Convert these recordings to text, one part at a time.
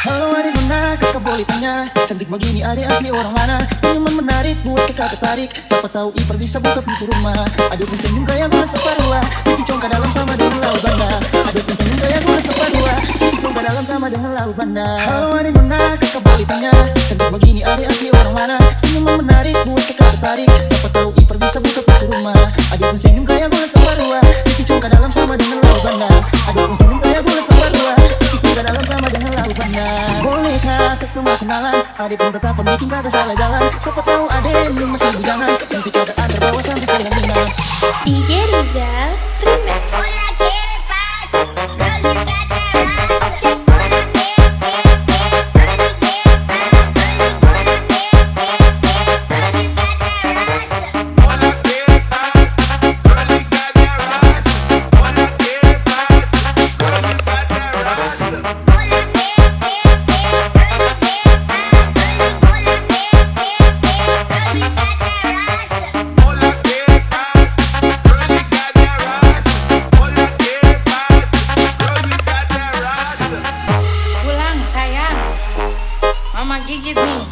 Halo adik mana, kakak boleh tanya, cantik begini adik asli orang mana? Senyuman menarik buat kakak tertarik, siapa tahu Ipar bisa buka pintu rumah. Aduh pun senyum gaya gula separuh, pipi congkak dalam sama dengan laut banda. Aduh pun senyum gaya gula separuh, pipi congkak dalam sama dengan laut banda. Halo adik mana, kakak boleh tanya, cantik begini adik asli orang mana? Senyuman menarik buat kakak tertarik, siapa tahu Ipar bisa buka pintu rumah. Aduh pun senyum gaya gula separuh, pipi congkak dalam sama dengan laut banda. Aduh pun senyum gaya gula separuh, pipi congkak dalam sama dengan laut banda. Bolehkah kita mau kenalan? Adik pun tetap bikin kagak salah jalan. Siapa tahu adik lu masih bujangan, nanti keadaan terbawa sampai ke Minang. DJ Rizal Remix. Mama gigit nih.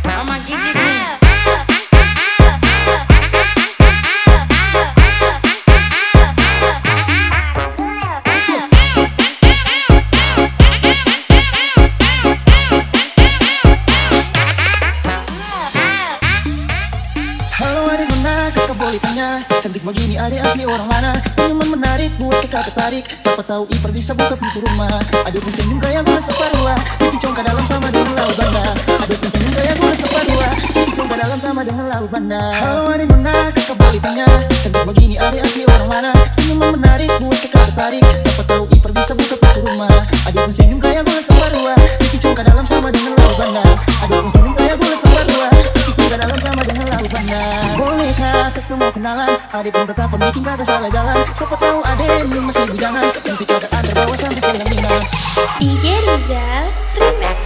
Mama gigit nih. Boleh tanya, cantik begini adik asli orang mana? Senyuman menarik buat kakak tertarik, siapa tahu Ipar bisa buka pintu rumah. Aduh pun senyum gaya gula separuh, pipi congkak dalam sama dengan laut banda. Aduh pun senyum gaya gula separuh, pipi congkak dalam sama dengan laut banda. Halo adik mana, kakak boleh tanya, cantik begini adik asli orang mana? Senyuman menarik buat kakak tertarik, siapa tahu Ipar bisa buka pintu rumah. Aduh pun senyum gaya gula separuh, pipi congkak dalam sama dengan laut banda. Aduh pun senyum gaya gula separuh, pipi congkak dalam sama dengan laut banda. Bolehkah kita mau kenalan? Adik pun tetap bikin kagak salah jalan. Siapa tahu adik lu masih bujangan, nanti keadaan terbawa sampai ke Minang. DJ Rizal Remix.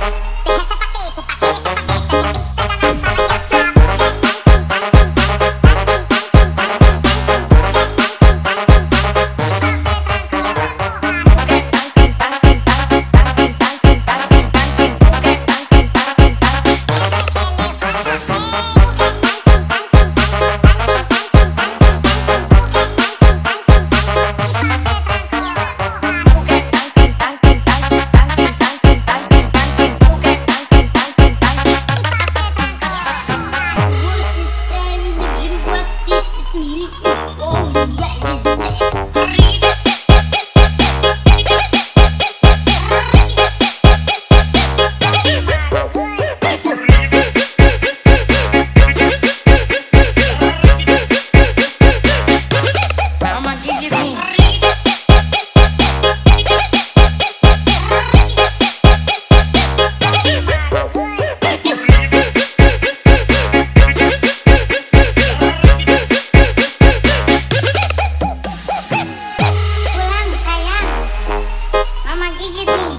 Mama gigit nih.